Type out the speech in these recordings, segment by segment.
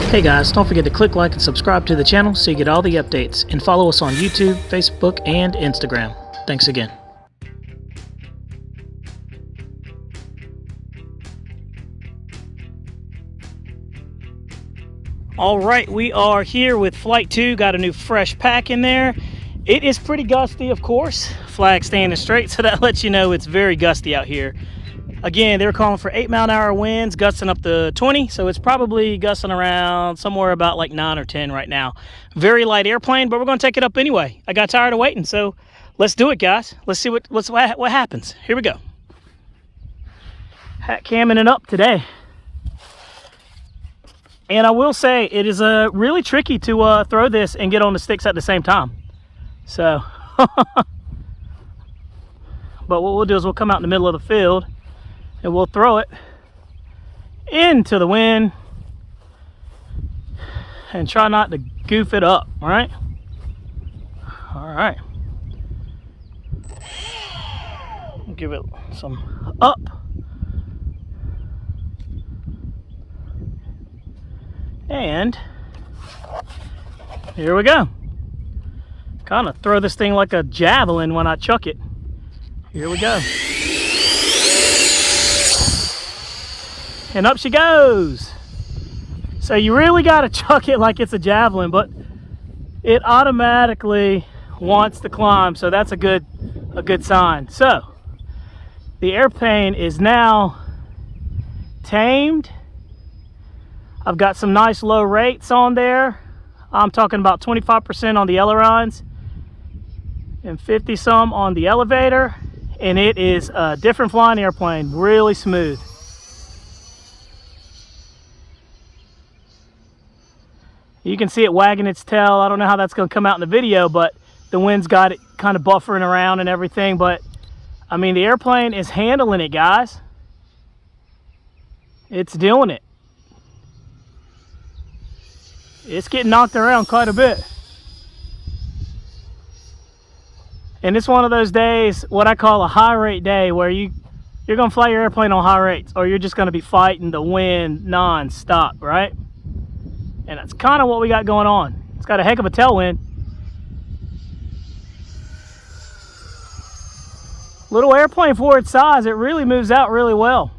Hey guys, don't forget to click like and subscribe to the channel so you get all the updates, and follow us on YouTube, Facebook, and Instagram. Thanks again. Alright, we are here with Flight 2, got a new fresh pack in there. It is pretty gusty, of course. Flag standing straight, so that lets you know it's very gusty out here. Again, they were calling for 8-mile-an-hour winds, gusting up to 20, so it's probably gusting around somewhere about like 9 or 10 right now. Very light airplane, but we're going to take it up anyway. I got tired of waiting, so let's do it, guys. Let's see what happens. Here we go. Hat camming it up today. And I will say, it is really tricky to throw this and get on the sticks at the same time. So, but what we'll do is we'll come out in the middle of the field and we'll throw it into the wind and try not to goof it up, all right? All right. We'll give it some up. And here we go. Kind of throw this thing like a javelin when I chuck it. Here we go. And up she goes. So you really got to chuck it like it's a javelin, but it automatically wants to climb, so that's a good sign. So the airplane is now tamed. I've got some nice low rates on there. I'm talking about 25% on the ailerons and 50 some on the elevator. And it is a different flying airplane, really smooth. You can see it wagging its tail. I don't know how that's going to come out in the video, but the wind's got it kind of buffering around and everything. But I mean, the airplane is handling it, guys. It's doing it. It's getting knocked around quite a bit. And it's one of those days, what I call a high rate day, where you're going to fly your airplane on high rates, or you're just going to be fighting the wind non-stop, right? And that's kind of what we got going on. It's got a heck of a tailwind. Little airplane for its size, it really moves out really well.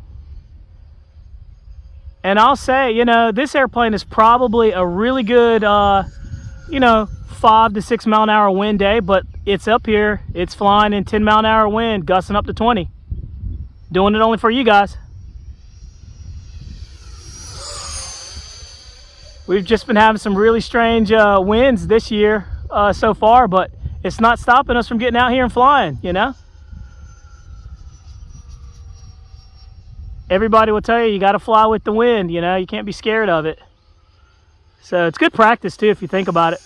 And I'll say, you know, this airplane is probably a really good, you know, 5 to 6 mile an hour wind day, but it's up here. It's flying in 10 mile an hour wind, gusting up to 20. Doing it only for you guys. We've just been having some really strange winds this year so far, but it's not stopping us from getting out here and flying, you know? Everybody will tell you, you got to fly with the wind, you know, you can't be scared of it. So it's good practice too, if you think about it.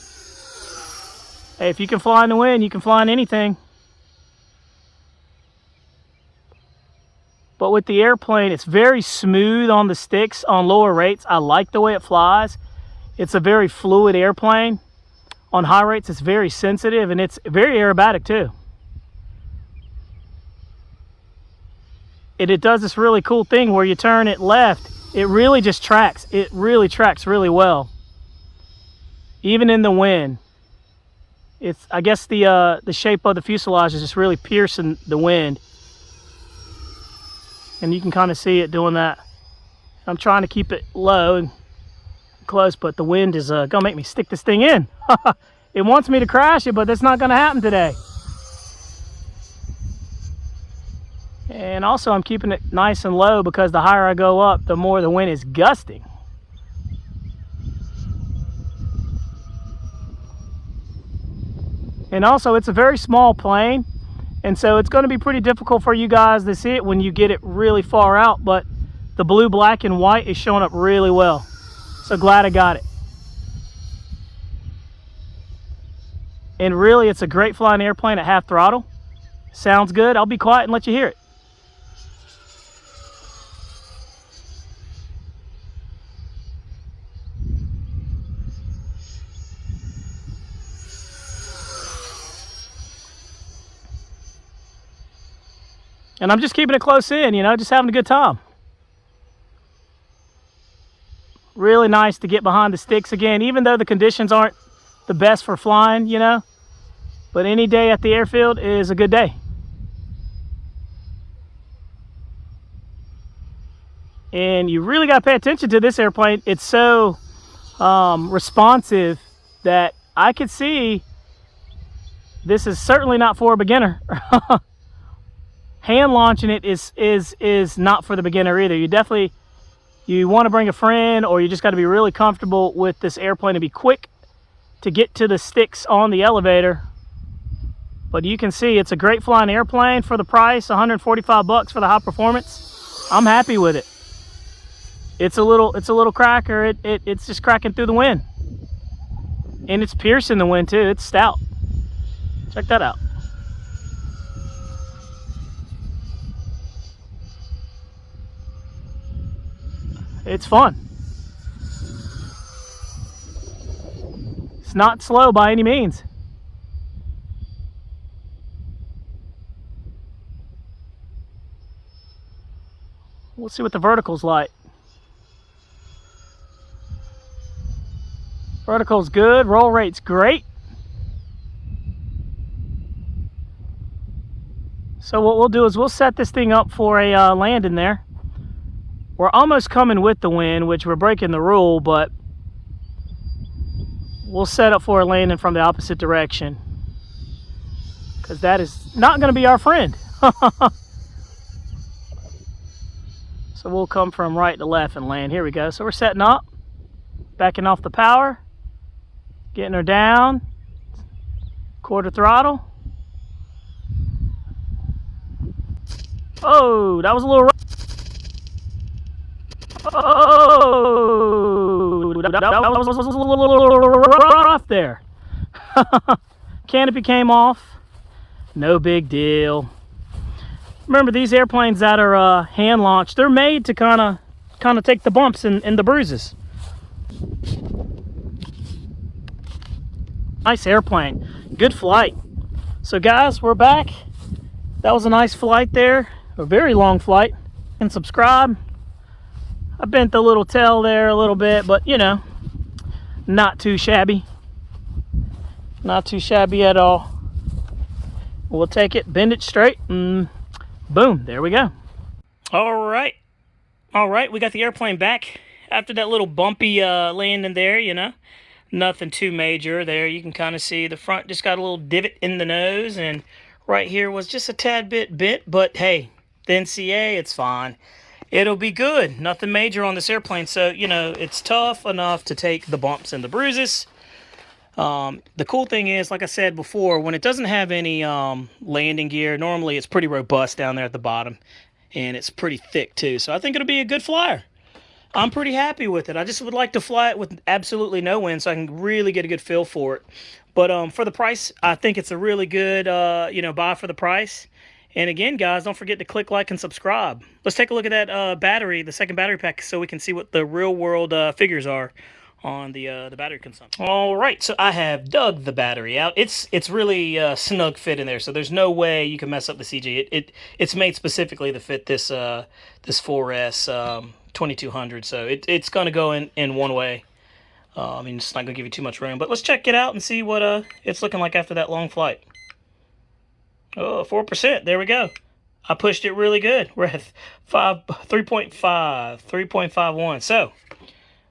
Hey, if you can fly in the wind, you can fly in anything. But with the airplane, it's very smooth on the sticks on lower rates. I like the way it flies. It's a very fluid airplane. On high rates, it's very sensitive, and it's very aerobatic too. It does this really cool thing where you turn it left, it really just tracks. It really tracks really well, even in the wind. It's, I guess the shape of the fuselage is just really piercing the wind, and you can kind of see it doing that. I'm trying to keep it low and close, but the wind is gonna make me stick this thing in. It wants me to crash it, but that's not gonna happen today. And also I'm keeping it nice and low because the higher I go up, the more the wind is gusting. And also it's a very small plane, and so it's going to be pretty difficult for you guys to see it when you get it really far out, but the blue, black, and white is showing up really well. So glad I got it. And really, it's a great flying airplane at half throttle. Sounds good. I'll be quiet and let you hear it. And I'm just keeping it close in, you know, just having a good time. Really nice to get behind the sticks again, even though the conditions aren't the best for flying, you know. But any day at the airfield is a good day. And you really got to pay attention to this airplane. It's so responsive that I could see this is certainly not for a beginner. Hand launching it is not for the beginner either. You want to bring a friend, or you just got to be really comfortable with this airplane to be quick to get to the sticks on the elevator. But you can see it's a great flying airplane for the price, $145 for the high performance. I'm happy with it. It's a little cracker. It's just cracking through the wind. And it's piercing the wind too. It's stout. Check that out. It's fun. It's not slow by any means. We'll see what the vertical's like. Vertical's good, roll rate's great. So what we'll do is we'll set this thing up for a landing there. We're almost coming with the wind, which we're breaking the rule, but we'll set up for a landing from the opposite direction, because that is not going to be our friend. So we'll come from right to left and land. Here we go. So we're setting up, backing off the power, getting her down, quarter throttle. Oh, that was a little rough. Oh, that was a little rough there. Canopy came off. No big deal. Remember, these airplanes that are hand launched, they're made to kind of take the bumps and the bruises. Nice airplane, good flight. So guys, we're back. That was a nice flight there, a very long flight. And subscribe. I bent the little tail there a little bit, but you know, not too shabby. Not too shabby at all. We'll take it, bend it straight, and boom, there we go. All right, we got the airplane back after that little bumpy landing there, you know. Nothing too major there. You can kind of see the front just got a little divot in the nose, and right here was just a tad bit bent, but hey, the NCA, it's fine. It'll be good. Nothing major on this airplane, so, you know, it's tough enough to take the bumps and the bruises. The cool thing is, like I said before, when it doesn't have any landing gear, normally it's pretty robust down there at the bottom, and it's pretty thick too. So I think it'll be a good flyer. I'm pretty happy with it. I just would like to fly it with absolutely no wind so I can really get a good feel for it. But for the price, I think it's a really good you know, buy for the price. And again, guys, don't forget to click like and subscribe. Let's take a look at that battery, the second battery pack, so we can see what the real world figures are on the battery consumption. All right, so I have dug the battery out. It's really snug fit in there, so there's no way you can mess up the CG. It's made specifically to fit this this 4S 2200, so it's gonna go in one way. I mean, it's not gonna give you too much room, but let's check it out and see what it's looking like after that long flight. Oh, 4%. There we go. I pushed it really good. We're at 3.51. So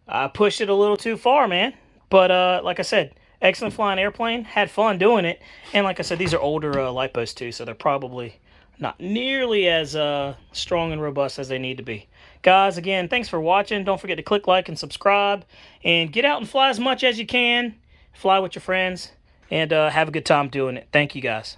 I pushed it a little too far, man. But like I said, excellent flying airplane. Had fun doing it. And like I said, these are older lipos too, so they're probably not nearly as strong and robust as they need to be. Guys, again, thanks for watching. Don't forget to click like and subscribe. And get out and fly as much as you can. Fly with your friends. And have a good time doing it. Thank you, guys.